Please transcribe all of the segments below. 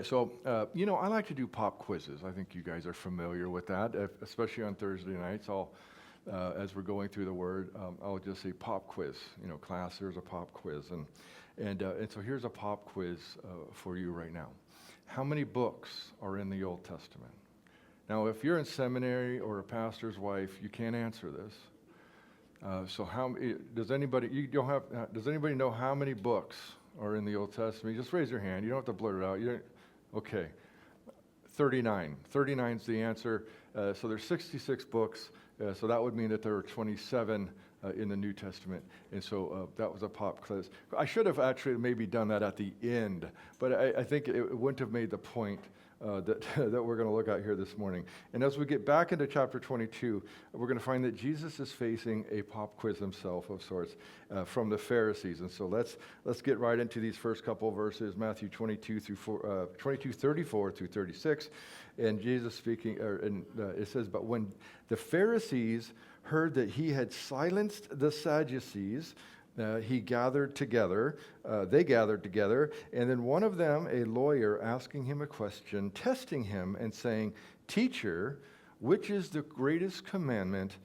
So, I like to do pop quizzes. I think you guys are familiar with that, especially on Thursday nights. As we're going through the Word, I'll just say pop quiz. Class, there's a pop quiz, and so here's a pop quiz for you right now. How many books are in the Old Testament? Now, if you're in seminary or a pastor's wife, you can't answer this. So, does anybody does anybody know how many books are in the Old Testament? Just raise your hand. You don't have to blurt it out. Okay, 39. 39 is the answer. So there's 66 books. So that would mean that there are 27 in the New Testament. And so that was a pop quiz. I should have actually maybe done that at the end, but I think it wouldn't have made the point that we're going to look at here this morning. And as we get back into chapter 22, we're going to find that Jesus is facing a pop quiz himself of sorts from the Pharisees. And so let's get right into these first couple of verses, Matthew 22:34 through 36. And Jesus speaking, it says, "But when the Pharisees heard that he had silenced the Sadducees, they gathered together, and then one of them, a lawyer, asking him a question, testing him and saying, 'Teacher, which is the greatest commandment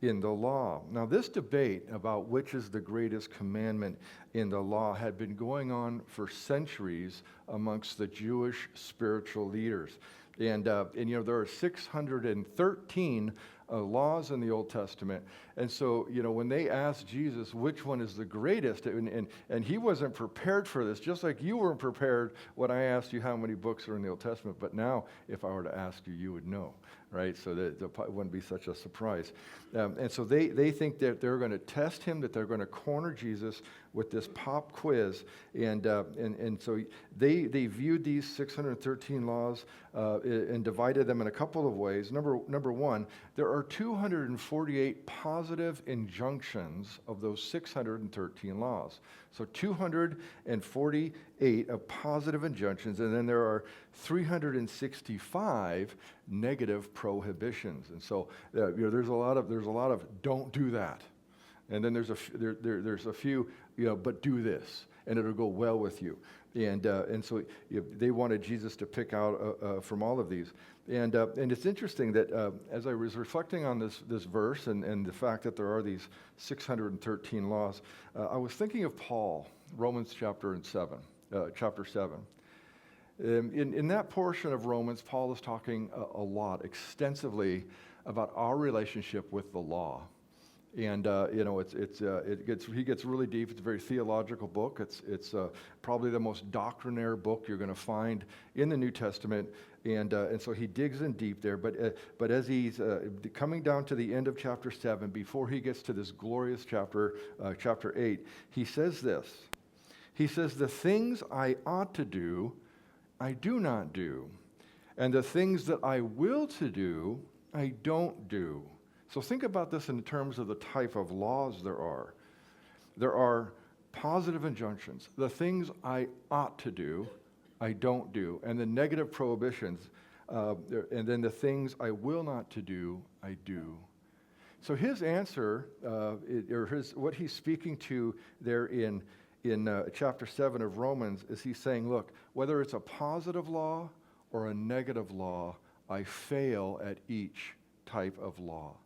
in the law?'" Now, this debate about which is the greatest commandment in the law had been going on for centuries amongst the Jewish spiritual leaders. And there are 613 laws in the Old Testament. And so, when they asked Jesus which one is the greatest, and he wasn't prepared for this, just like you weren't prepared when I asked you how many books are in the Old Testament. But now, if I were to ask you, you would know, right? So that it wouldn't be such a surprise. And so they think that they're going to test him, that they're going to corner Jesus with this pop quiz. And so they viewed these 613 laws and divided them in a couple of ways. Number one, there are 248 positive injunctions of those 613 laws. So 248 of positive injunctions, and then there are 365 negative prohibitions. And so there's a lot of don't do that, and then there's a few but do this, and it'll go well with you. And so they wanted Jesus to pick out from all of these. And it's interesting that as I was reflecting on this verse and the fact that there are these 613 laws, I was thinking of Paul, Romans chapter 7. In that portion of Romans, Paul is talking a lot, extensively, about our relationship with the law. And he gets really deep. It's a very theological book. It's probably the most doctrinaire book you're going to find in the New Testament, and so he digs in deep there. But as he's coming down to the end of chapter 7, before he gets to this glorious chapter 8, he says this. He says, "The things I ought to do, I do not do, and the things that I will to do, I don't do." So think about this in terms of the type of laws there are. There are positive injunctions. The things I ought to do, I don't do. And the negative prohibitions. And then the things I will not to do, I do. So his answer, what he's speaking to there in chapter 7 of Romans, is he's saying, look, whether it's a positive law or a negative law, I fail at each type of law.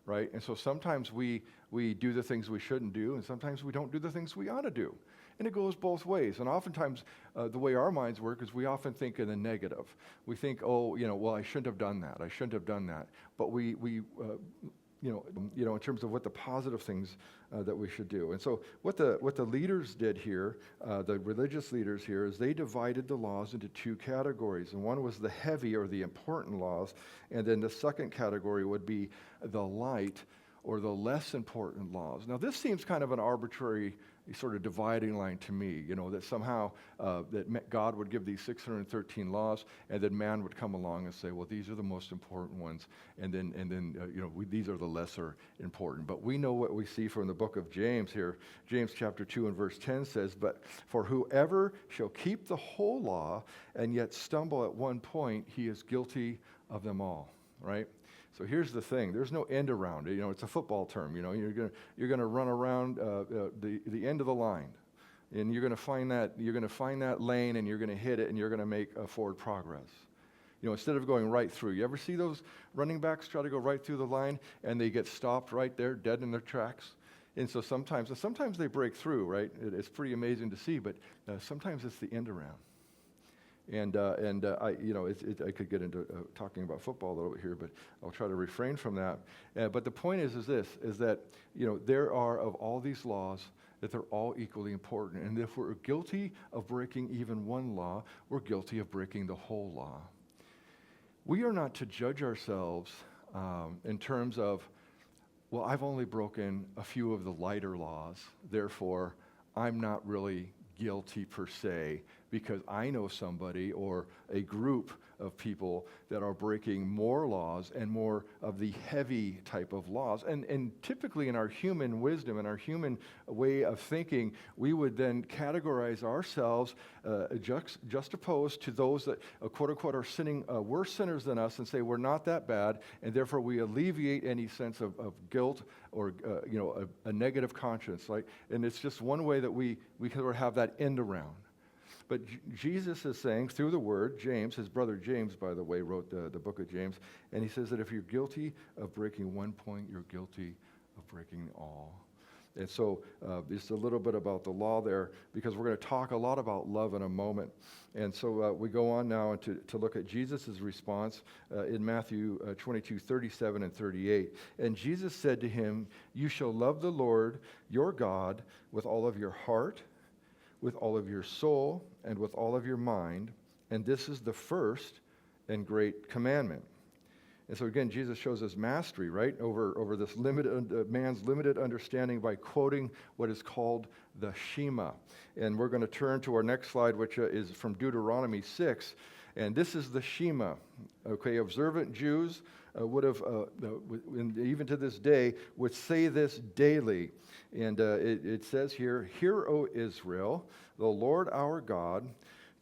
Right? And so sometimes we do the things we shouldn't do, and sometimes we don't do the things we ought to do. And it goes both ways. And oftentimes, the way our minds work is we often think in the negative. We think, well, I shouldn't have done that. I shouldn't have done that. But we in terms of what the positive things that we should do. And so what the leaders did here, the religious leaders here, is they divided the laws into two categories. And one was the heavy or the important laws, and then the second category would be the light or the less important laws. Now this seems kind of an arbitrary sort of dividing line to me, that somehow that God would give these 613 laws, and then man would come along and say, well, these are the most important ones, and then these are the lesser important. But we know what we see from the book of James here. James chapter 2 and verse 10 says, "But for whoever shall keep the whole law and yet stumble at one point, he is guilty of them all." Right? So here's the thing: there's no end around it. It's a football term. You're going to run around the end of the line, And you're going to find that lane, and you're going to hit it, and you're going to make forward progress. Instead of going right through. You ever see those running backs try to go right through the line, and they get stopped right there, dead in their tracks? And so sometimes they break through, right? It's pretty amazing to see, but sometimes it's the end around. I could get into talking about football a little bit here, but I'll try to refrain from that. But the point is that there are, of all these laws, that they're all equally important. And if we're guilty of breaking even one law, we're guilty of breaking the whole law. We are not to judge ourselves in terms of, well, I've only broken a few of the lighter laws, therefore I'm not really guilty per se, because I know somebody or a group of people that are breaking more laws and more of the heavy type of laws. And typically in our human wisdom and our human way of thinking, we would then categorize ourselves juxtaposed to those that, quote unquote, are sinning, worse sinners than us, and say we're not that bad, and therefore we alleviate any sense of guilt or a negative conscience. Right? And it's just one way that we can have that end around. But Jesus is saying through the word, James, his brother James, by the way, wrote the book of James, and he says that if you're guilty of breaking one point, you're guilty of breaking all. And so just a little bit about the law there, because we're going to talk a lot about love in a moment. And so we go on now to look at Jesus' response in Matthew 22, 37 and 38. And Jesus said to him, "You shall love the Lord your God with all of your heart, with all of your soul, and with all of your mind, and this is the first and great commandment." And so again, Jesus shows us mastery, right, over this man's limited understanding by quoting what is called the Shema. And we're going to turn to our next slide, which is from Deuteronomy 6, and this is the Shema. Okay, observant Jews would have, even to this day, would say this daily. And it says here, "Hear, O Israel, the Lord our God,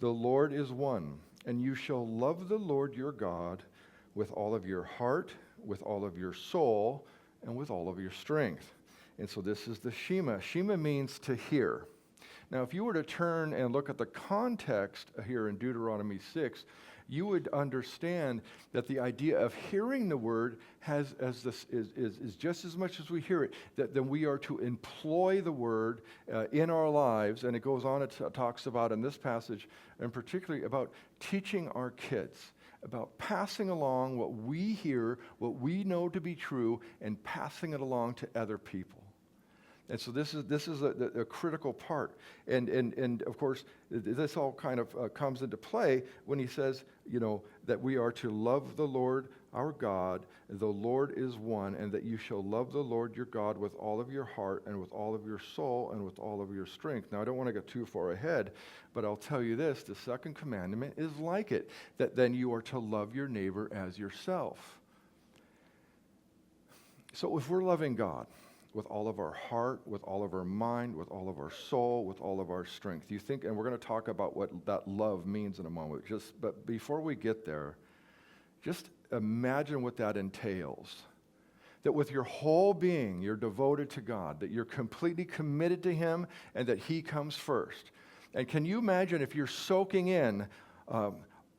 the Lord is one. And you shall love the Lord your God with all of your heart, with all of your soul, and with all of your strength." And so this is the Shema. Shema means to hear. Now, if you were to turn and look at the context here in Deuteronomy 6, you would understand that the idea of hearing the word is just as much as we hear it, that then we are to employ the word in our lives. And it goes on, it talks about in this passage, and particularly about teaching our kids, about passing along what we hear, what we know to be true, and passing it along to other people. And so this is a critical part. And of course, this all kind of comes into play when he says, that we are to love the Lord our God, the Lord is one, and that you shall love the Lord your God with all of your heart and with all of your soul and with all of your strength. Now, I don't want to get too far ahead, but I'll tell you this, the second commandment is like it, that then you are to love your neighbor as yourself. So if we're loving God with all of our heart, with all of our mind, with all of our soul, with all of our strength, you think, and we're going to talk about what that love means in a moment, but before we get there, just imagine what that entails. That with your whole being, you're devoted to God, that you're completely committed to Him, and that He comes first. And can you imagine if you're soaking in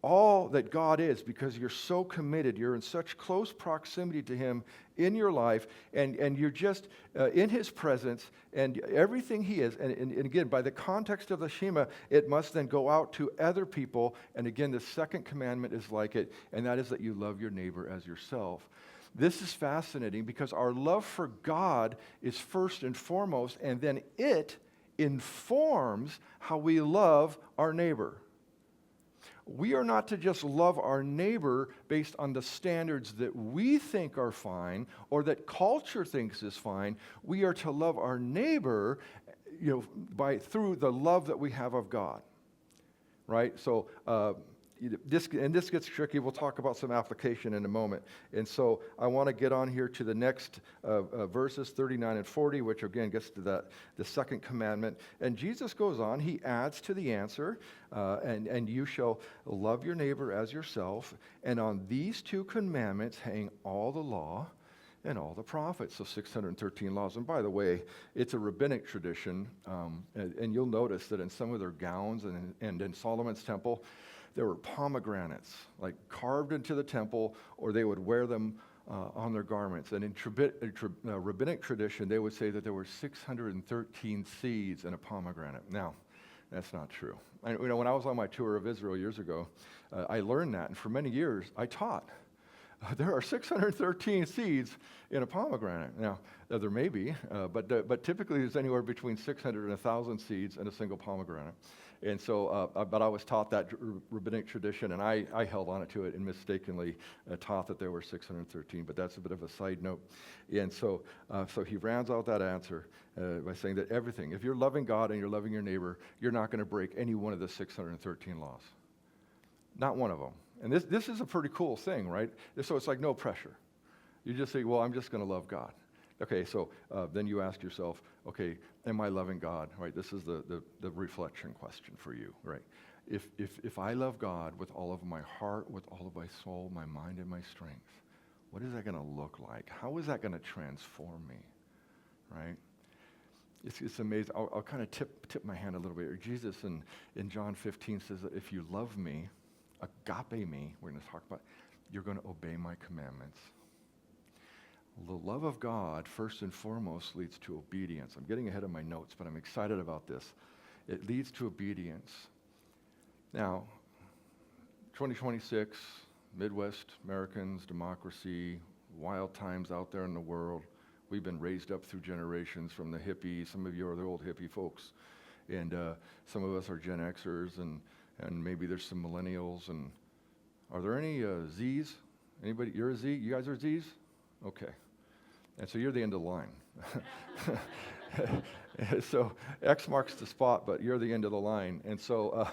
all that God is, because you're so committed, you're in such close proximity to Him in your life, and you're just in His presence, and everything He is, and again, by the context of the Shema, it must then go out to other people, and again, the second commandment is like it, and that is that you love your neighbor as yourself. This is fascinating because our love for God is first and foremost, and then it informs how we love our neighbor. We are not to just love our neighbor based on the standards that we think are fine or that culture thinks is fine. We are to love our neighbor, through the love that we have of God, right? So this gets tricky. We'll talk about some application in a moment. And so I want to get on here to the next verses 39 and 40, which again gets to the second commandment. And Jesus goes on. He adds to the answer, and you shall love your neighbor as yourself. And on these two commandments hang all the law and all the prophets. So 613 laws. And by the way, it's a rabbinic tradition, and you'll notice that in some of their gowns and in Solomon's temple, there were pomegranates, like carved into the temple, or they would wear them on their garments. And in rabbinic tradition, they would say that there were 613 seeds in a pomegranate. Now, that's not true. When I was on my tour of Israel years ago, I learned that, and for many years, I taught. There are 613 seeds in a pomegranate. Now, there may be, but typically there's anywhere between 600 and 1,000 seeds in a single pomegranate. And so, but I was taught that rabbinic tradition, and I held on to it and mistakenly taught that there were 613, but that's a bit of a side note. And so, so he rounds out that answer by saying that everything, if you're loving God and you're loving your neighbor, you're not going to break any one of the 613 laws. Not one of them. And this is a pretty cool thing, right? So it's like no pressure. You just say, well, I'm just going to love God. Okay, so then you ask yourself, okay, am I loving God? Right? This is the reflection question for you, right? If I love God with all of my heart, with all of my soul, my mind, and my strength, what is that going to look like? How is that going to transform me, right? It's amazing. I'll kind of tip my hand a little bit. Jesus in John 15 says that if you love me, agape me, we're going to talk about, you're going to obey my commandments. The love of God, first and foremost, leads to obedience. I'm getting ahead of my notes, but I'm excited about this. It leads to obedience. Now, 2026, Midwest Americans, democracy, wild times out there in the world. We've been raised up through generations from the hippies. Some of you are the old hippie folks. And some of us are Gen Xers, and maybe there's some millennials. And are there any Zs? Anybody? You're a Z? You guys are Zs? Okay. And so you're the end of the line. So X marks the spot, but you're the end of the line. And so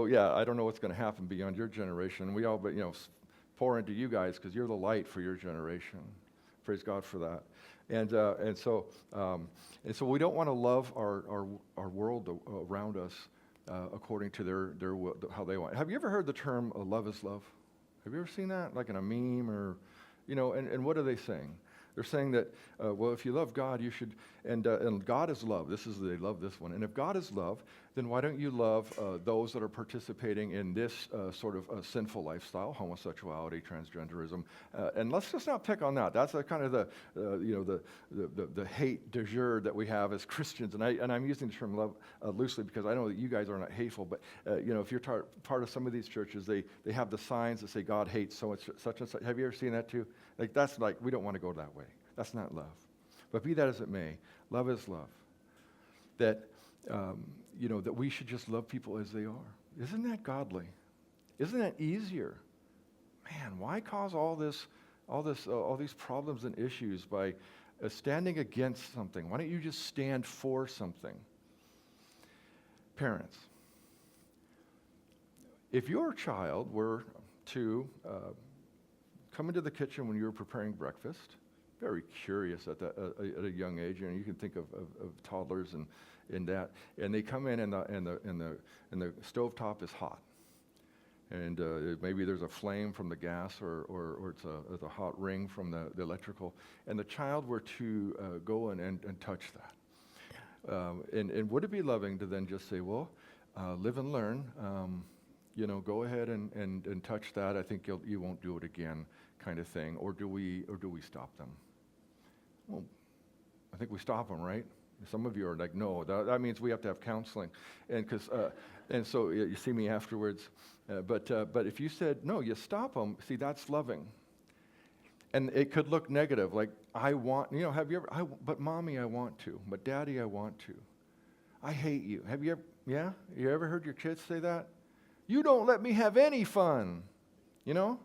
yeah, I don't know what's going to happen beyond your generation. We all, but pour into you guys because you're the light for your generation. Praise God for that. And so we don't want to love our world around us according to their how they want. Have you ever heard the term love is love? Have you ever seen that, like in a meme or, and what are they saying? They're saying that, well, if you love God, you should, and God is love. They love this one. And if God is love, then why don't you love those that are participating in this sort of sinful lifestyle, homosexuality, transgenderism? And let's just not pick on that. That's kind of the hate du jour that we have as Christians. And I'm using the term love loosely because I know that you guys are not hateful, but if you're part of some of these churches, they have the signs that say God hates so much, such and such. Have you ever seen that too? That's we don't want to go that way. That's not love. But be that as it may, love is love. That, that we should just love people as they are. Isn't that godly? Isn't that easier? Man, why cause all these problems and issues by standing against something? Why don't you just stand for something? Parents, if your child were to come into the kitchen when you were preparing breakfast, very curious at a young age, you can think of toddlers and that, and they come in and the stovetop is hot, and maybe there's a flame from the gas or it's a hot ring from the electrical, and the child were to go and touch that, and would it be loving to then just say, well, live and learn, go ahead and touch that. I think you won't do it again, kind of thing. Or do we stop them? Well, I think we stop them, right? Some of you are like, no, that means we have to have counseling, and so you see me afterwards. But if you said no, you stop them. See, that's loving. And it could look negative, like I want. Have you ever? But mommy, I want to. But daddy, I want to. I hate you. Have you ever? Yeah, you ever heard your kids say that? You don't let me have any fun, And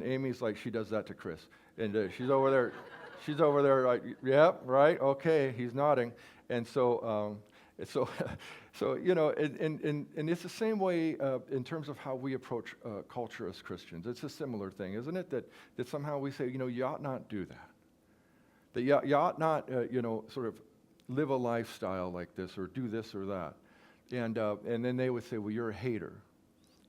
Amy's like, she does that to Chris. And she's over there like, yeah, right, okay, he's nodding. And so it's the same way in terms of how we approach culture as Christians. It's a similar thing, isn't it? That somehow we say, you ought not do that. That you ought not, sort of live a lifestyle like this or do this or that. And then they would say, well, you're a hater.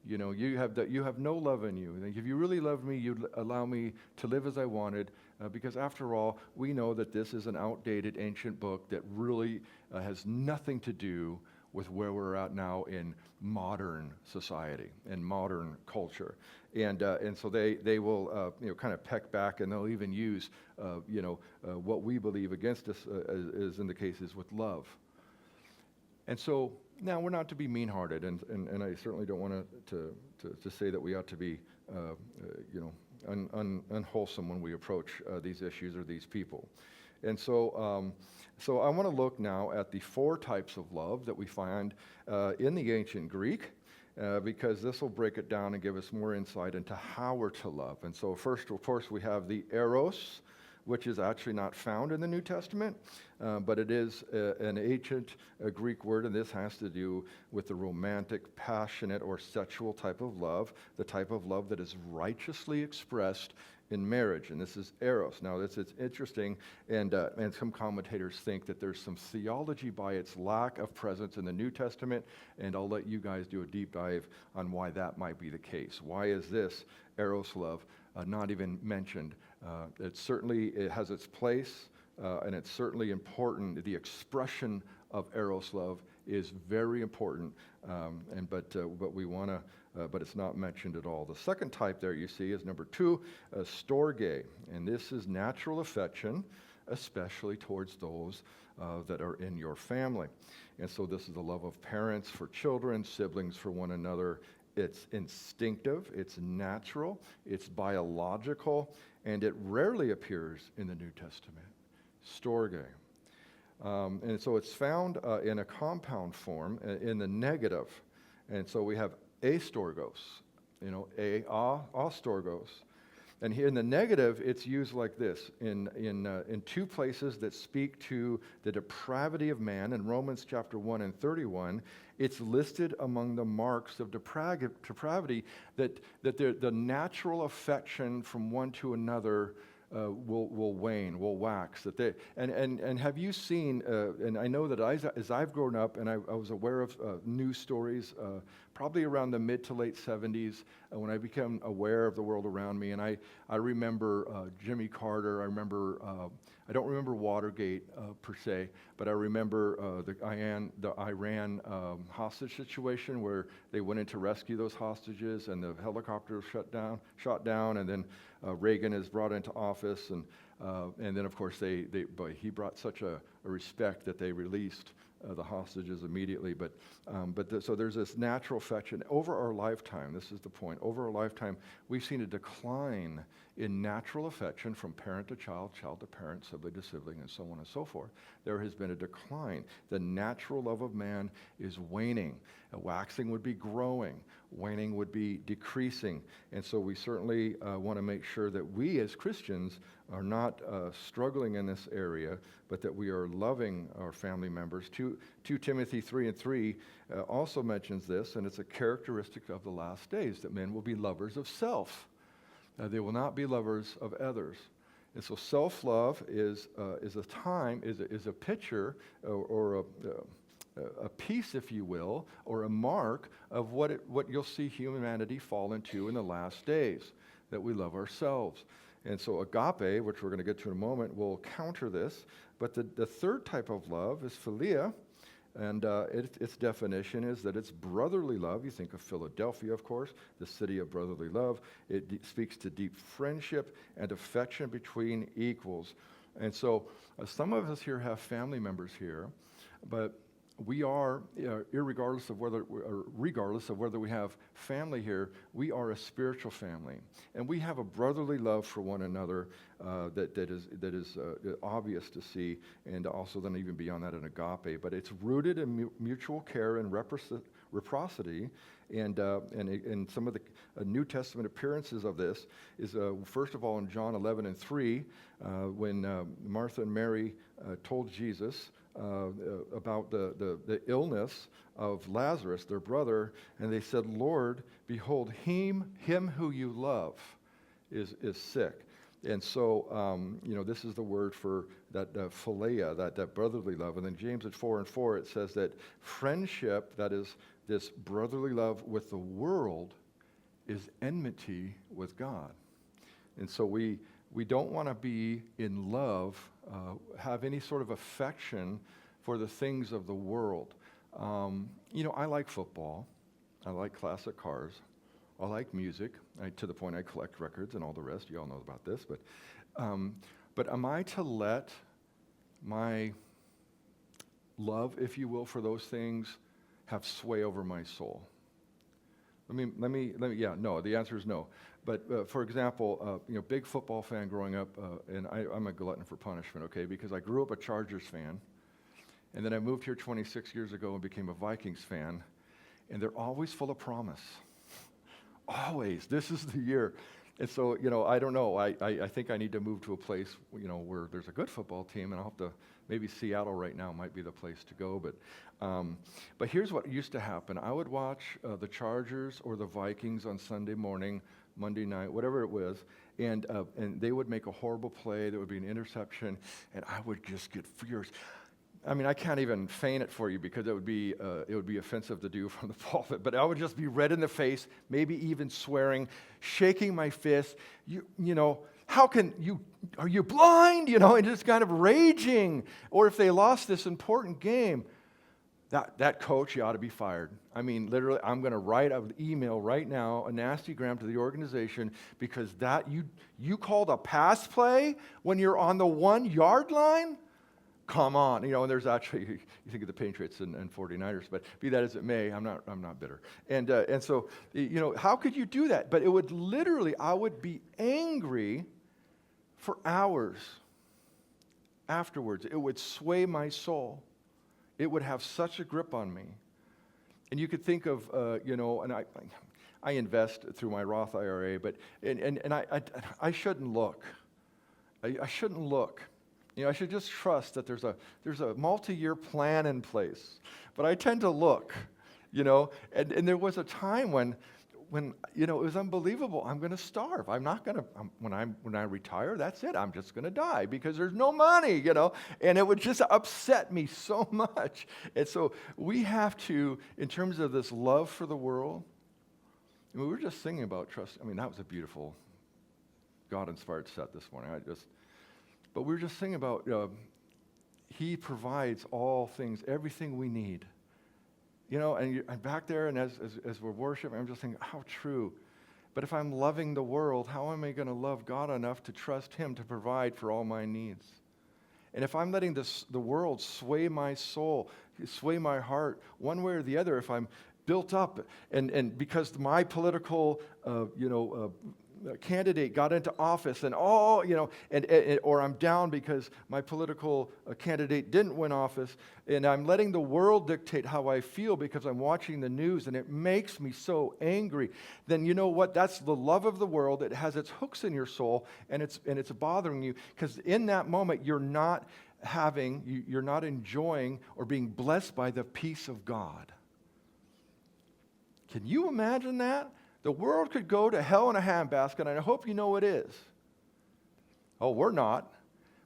You have no love in you. If you really loved me, you'd allow me to live as I wanted, because after all, we know that this is an outdated ancient book that really has nothing to do with where we're at now in modern society and modern culture. And so they will kind of peck back, and they'll even use what we believe against us, as in the cases with love. And so now we're not to be mean-hearted, and I certainly don't want to say that we ought to be unwholesome when we approach these issues or these people. And so I want to look now at the 4 types of love that we find in the ancient Greek, because this will break it down and give us more insight into how we're to love. And so first, of course, we have the eros, which is actually not found in the New Testament, but it is an ancient Greek word, and this has to do with the romantic, passionate, or sexual type of love, the type of love that is righteously expressed in marriage, and this is eros. Now, it's interesting, and some commentators think that there's some theology by its lack of presence in the New Testament, and I'll let you guys do a deep dive on why that might be the case. Why is this eros love not even mentioned? It has its place, and it's certainly important. The expression of eros love is very important, but we want to. But it's not mentioned at all. The second type there you see is number 2, storge, and this is natural affection, especially towards those that are in your family. And so this is the love of parents for children, siblings for one another. It's instinctive, it's natural, it's biological, and it rarely appears in the New Testament. Storge. And so it's found in a compound form in the negative. And so we have astorgos, astorgos. And here in the negative, it's used like this in 2 places that speak to the depravity of man. In Romans chapter 1 and 31, it's listed among the marks of depravity that the natural affection from one to another will wane, will wax. And have you seen, and I know that as I've grown up, and I was aware of news stories probably around the mid to late 70s when I became aware of the world around me, and I remember Jimmy Carter, I don't remember Watergate per se, but I remember the Iran hostage situation where they went in to rescue those hostages, and the helicopter was shot down, and then Reagan is brought into office, and then of course he brought such a respect that they released the hostages immediately. So there's this natural affection over our lifetime. This is the point. Over our lifetime, we've seen a decline in natural affection from parent to child, child to parent, sibling to sibling, and so on and so forth. There has been a decline. The natural love of man is waning. Waxing would be growing. Waning would be decreasing. And so we certainly want to make sure that we as Christians are not struggling in this area, but that we are loving our family members. 2 Timothy 3:3 also mentions this, and it's a characteristic of the last days, that men will be lovers of self. They will not be lovers of others. And so self-love is a picture or a piece, if you will, or a mark of what you'll see humanity fall into in the last days, that we love ourselves. And so agape, which we're going to get to in a moment, will counter this. But the third type of love is philia, and its definition is that it's brotherly love. You think of Philadelphia, of course, the city of brotherly love. It speaks to deep friendship and affection between equals. And so some of us here have family members here, but we are, regardless of whether we have family here, we are a spiritual family, and we have a brotherly love for one another that is obvious to see, and also then even beyond that in agape. But it's rooted in mutual care and reciprocity, and some of the New Testament appearances of this is first of all in John 11:3, when Martha and Mary told Jesus about the illness of Lazarus, their brother, and they said, "Lord, behold, him who you love is sick." And so, this is the word for that philia, that brotherly love. And then James at 4:4, it says that friendship, that is this brotherly love with the world is enmity with God. And so we don't want to be in love, have any sort of affection for the things of the world. I like football. I like classic cars. I like music, to the point I collect records and all the rest. You all know about this. But am I to let my love, if you will, for those things have sway over my soul? No, the answer is no. But for example, big football fan growing up, and I'm a glutton for punishment, okay, because I grew up a Chargers fan, and then I moved here 26 years ago and became a Vikings fan, and they're always full of promise. Always. This is the year. And so, I don't know. I think I need to move to a place, where there's a good football team, and I'll have to, maybe Seattle right now might be the place to go. But here's what used to happen. I would watch the Chargers or the Vikings on Sunday morning, Monday night, whatever it was, and they would make a horrible play. There would be an interception, and I would just get furious. I mean, I can't even feign it for you because it would be offensive to do from the pulpit. But I would just be red in the face, maybe even swearing, shaking my fist. How can you? Are you blind? And just kind of raging. Or if they lost this important game, that coach, you ought to be fired. I mean, literally, I'm going to write an email right now, a nasty gram to the organization, because that you called a pass play when you're on the 1-yard line. Come on, and there's actually, you think of the Patriots and 49ers, but be that as it may, I'm not bitter. And so, how could you do that? But it would literally, I would be angry for hours afterwards. It would sway my soul. It would have such a grip on me. And you could think of, and I invest through my Roth IRA, but I shouldn't look. I shouldn't look. I should just trust that there's a multi-year plan in place. But I tend to look, and there was a time when it was unbelievable. I'm going to starve. I'm not going to, when I retire, that's it. I'm just going to die because there's no money, and it would just upset me so much. And so we have to, in terms of this love for the world, we were just singing about trust. I mean, that was a beautiful God-inspired set this morning. But we were just singing about He provides all things, everything we need. And I'm back there, and as we're worshiping, I'm just thinking, how true. But if I'm loving the world, how am I going to love God enough to trust Him to provide for all my needs? And if I'm letting the world sway my soul, sway my heart, one way or the other, if I'm built up, and because my political, candidate got into office, and or I'm down because my political candidate didn't win office, and I'm letting the world dictate how I feel because I'm watching the news, and it makes me so angry. Then you know what? That's the love of the world. It has its hooks in your soul, and it's bothering you because in that moment you're not enjoying or being blessed by the peace of God. Can you imagine that? The world could go to hell in a handbasket, and I hope you know it is. Oh, we're not.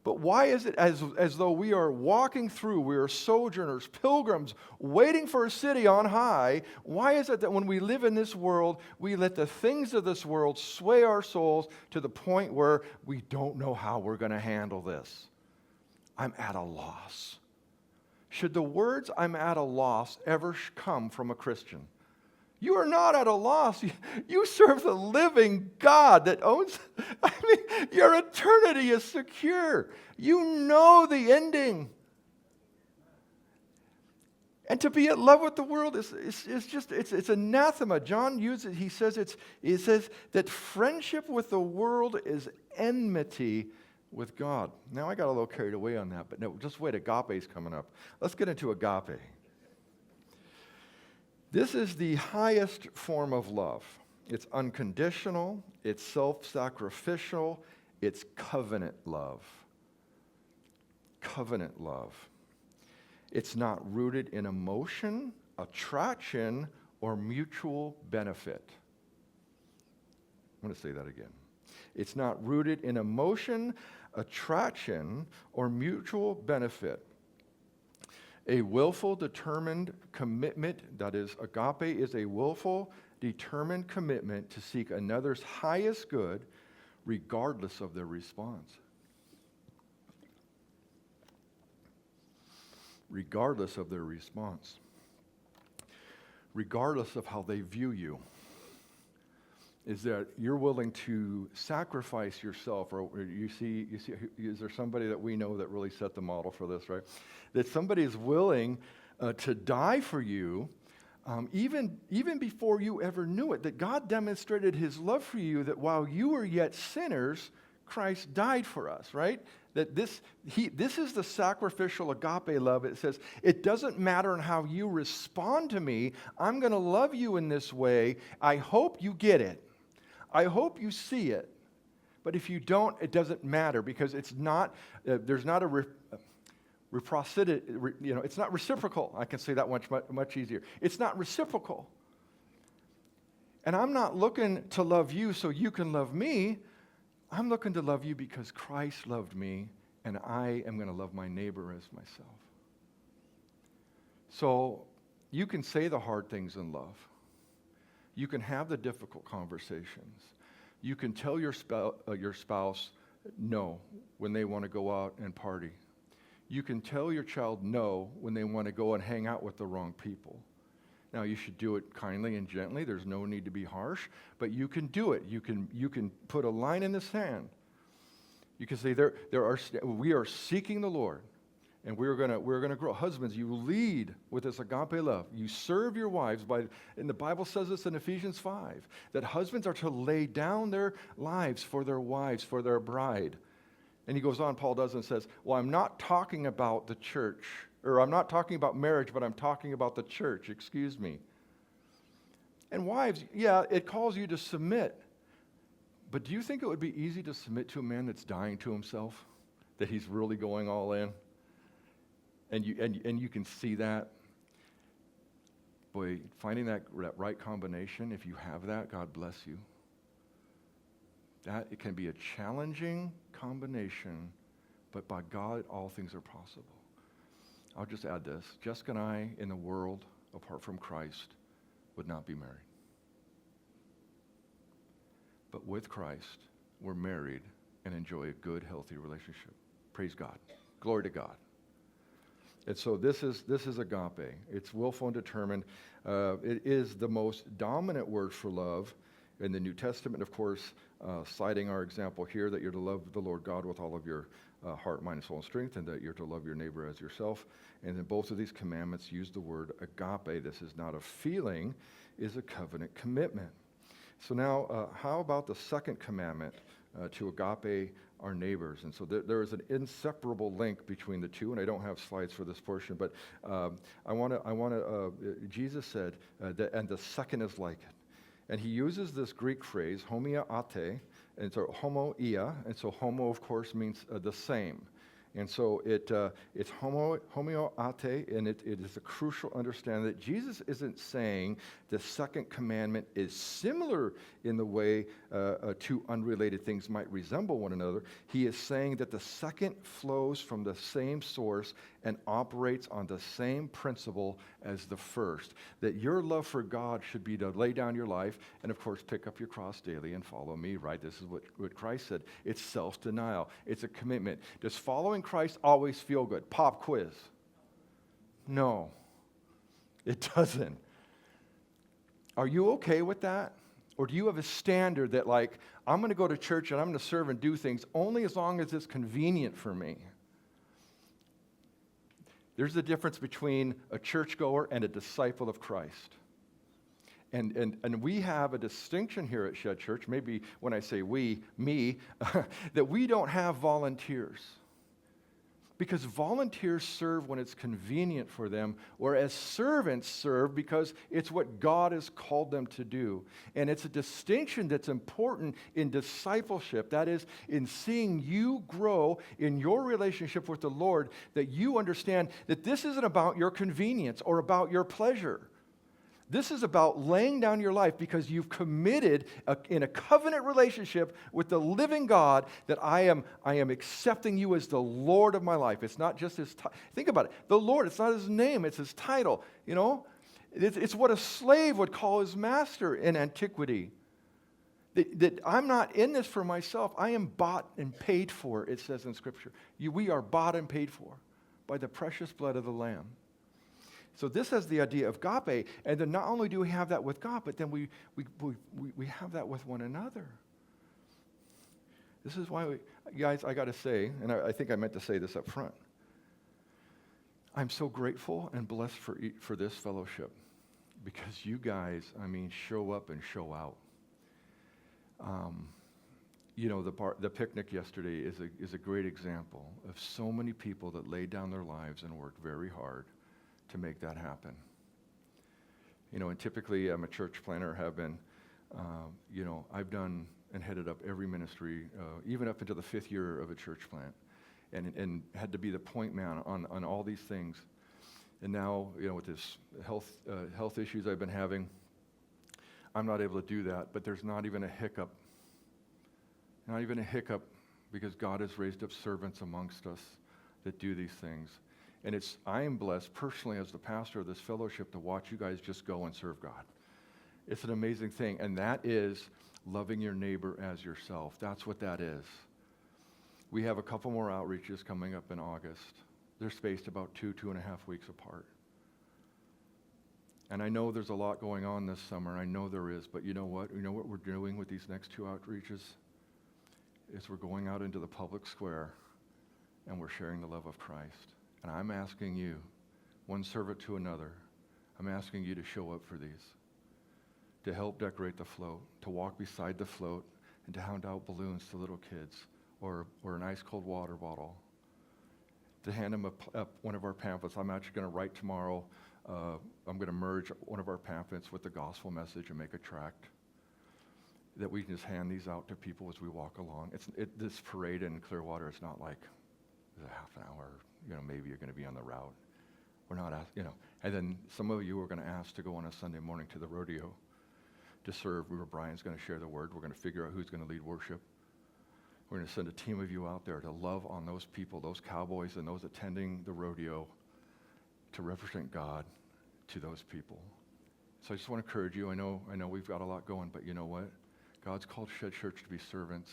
But why is it as though we are walking through, we are sojourners, pilgrims, waiting for a city on high? Why is it that when we live in this world, we let the things of this world sway our souls to the point where we don't know how we're going to handle this? I'm at a loss. Should the words "I'm at a loss" ever come from a Christian? You are not at a loss. You serve the living God that owns. Your eternity is secure. You know the ending. And to be in love with the world is anathema. John uses, he says that friendship with the world is enmity with God. Now I got a little carried away on that, but no, just wait, agape's coming up. Let's get into agape. This is the highest form of love. It's unconditional, it's self-sacrificial, it's covenant love. Covenant love. It's not rooted in emotion, attraction, or mutual benefit. I'm going to say that again. It's not rooted in emotion, attraction, or mutual benefit. A willful, determined commitment, that is, agape is a willful, determined commitment to seek another's highest good regardless of their response. Regardless of their response. Regardless of how they view you. Is that you're willing to sacrifice yourself, or you see, is there somebody that we know that really set the model for this, right? That somebody is willing to die for you, even before you ever knew it, that God demonstrated his love for you, that while you were yet sinners, Christ died for us, right? That this is the sacrificial agape love. It says, it doesn't matter on how you respond to me, I'm going to love you in this way. I hope you get it. I hope you see it. But if you don't, it doesn't matter, because it's not, there's not a reciprocity, it's not reciprocal. I can say that much easier. It's not reciprocal. And I'm not looking to love you so you can love me. I'm looking to love you because Christ loved me, and I am going to love my neighbor as myself. So you can say the hard things in love. You can have the difficult conversations. You can tell your spouse no when they want to go out and party. You can tell your child no when they want to go and hang out with the wrong people. Now, you should do it kindly and gently. There's no need to be harsh, but you can do it. You can put a line in the sand. You can say, we are seeking the Lord, and we're gonna grow. Husbands, you lead with this agape love. You serve your wives and the Bible says this in Ephesians 5, that husbands are to lay down their lives for their wives, for their bride. And he goes on, Paul does, and says, well, I'm not talking about the church, or I'm not talking about marriage, but I'm talking about the church, excuse me. And wives, yeah, it calls you to submit. But do you think it would be easy to submit to a man that's dying to himself? That he's really going all in? And you can see that. Boy, finding that right combination, if you have that, God bless you. That it can be a challenging combination, but by God, all things are possible. I'll just add this. Jessica and I, in the world, apart from Christ, would not be married. But with Christ, we're married and enjoy a good, healthy relationship. Praise God. Glory to God. And so this is agape. It's willful and determined. It is the most dominant word for love in the New Testament, of course, citing our example here that you're to love the Lord God with all of your heart, mind, soul, and strength, and that you're to love your neighbor as yourself. And then both of these commandments use the word agape. This is not a feeling, is a covenant commitment. So now, how about the second commandment to agape our neighbors? And so there is an inseparable link between the two, and I don't have slides for this portion, but Jesus said that, and the second is like it. And he uses this Greek phrase, homia ate, and so homo ia, and so homo, of course, means the same. And so it's homeo ate, and it is a crucial understanding that Jesus isn't saying the second commandment is similar in the way two unrelated things might resemble one another. He is saying that the second flows from the same source and operates on the same principle as the first. That your love for God should be to lay down your life and, of course, pick up your cross daily and follow me, right? This is what Christ said. It's self-denial. It's a commitment. Does following Christ always feel good? Pop quiz. No, it doesn't. Are you okay with that? Or do you have a standard that, like, I'm going to go to church and I'm going to serve and do things only as long as it's convenient for me? There's a difference between a churchgoer and a disciple of Christ. And we have a distinction here at Shed Church, maybe when I say we, me, that we don't have volunteers. Because volunteers serve when it's convenient for them, whereas servants serve because it's what God has called them to do. And it's a distinction that's important in discipleship, that is, in seeing you grow in your relationship with the Lord, that you understand that this isn't about your convenience or about your pleasure. This is about laying down your life because you've committed in a covenant relationship with the living God that I am accepting you as the Lord of my life. It's not just his title. Think about it. The Lord, it's not his name, it's his title. You know, it's what a slave would call his master in antiquity. That I'm not in this for myself. I am bought and paid for, it says in Scripture. We are bought and paid for by the precious blood of the Lamb. So this has the idea of agape, and then not only do we have that with God, but then we have that with one another. This is why, guys, I got to say, and I think I meant to say this up front, I'm so grateful and blessed for this fellowship because you guys, show up and show out. The picnic yesterday is a great example of so many people that laid down their lives and worked very hard to make that happen. And typically I'm a church planner, have been, I've done and headed up every ministry, even up into the 5th year of a church plant, and had to be the point man on all these things. And now, with this health issues I've been having, I'm not able to do that, but there's not even a hiccup. Not even a hiccup, because God has raised up servants amongst us that do these things. And I am blessed personally as the pastor of this fellowship to watch you guys just go and serve God. It's an amazing thing, and that is loving your neighbor as yourself. That's what that is. We have a couple more outreaches coming up in August. They're spaced about 2.5 weeks apart. And I know there's a lot going on this summer. I know there is, but you know what? You know what we're doing with these next 2 outreaches? Is we're going out into the public square and we're sharing the love of Christ. And I'm asking you, one servant to another, I'm asking you to show up for these, to help decorate the float, to walk beside the float, and to hand out balloons to little kids, or an ice cold water bottle, to hand them up one of our pamphlets. I'm actually going to write tomorrow. I'm going to merge one of our pamphlets with the gospel message and make a tract that we can just hand these out to people as we walk along. This parade in Clearwater, it's not like a half an hour, maybe you're going to be on the route. We're not, and then some of you are going to ask to go on a Sunday morning to the rodeo to serve, where Brian's going to share the word. We're going to figure out who's going to lead worship. We're going to send a team of you out there to love on those people, those cowboys and those attending the rodeo, to represent God to those people. So I just want to encourage you. I know we've got a lot going, but you know what? God's called Shed Church to be servants.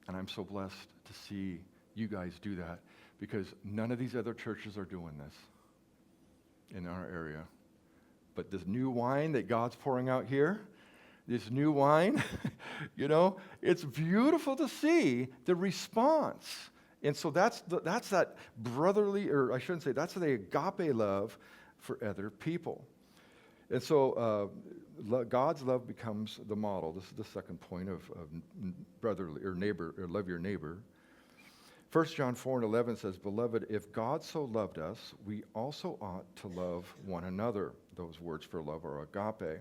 And I'm so blessed to see you guys do that, because none of these other churches are doing this in our area. But this new wine that God's pouring out here, this new wine, it's beautiful to see the response. And so that's that brotherly, or I shouldn't say, that's the agape love for other people. And so God's love becomes the model. This is the second point of brotherly or neighbor, or love your neighbor. 1 John 4:11 says, "Beloved, if God so loved us, we also ought to love one another." Those words for love are agape.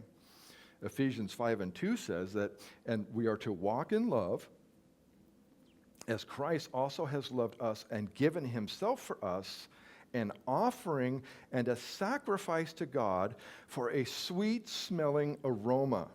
Ephesians 5:2 says that, and we are to walk in love as Christ also has loved us and given himself for us, an offering and a sacrifice to God for a sweet-smelling aroma.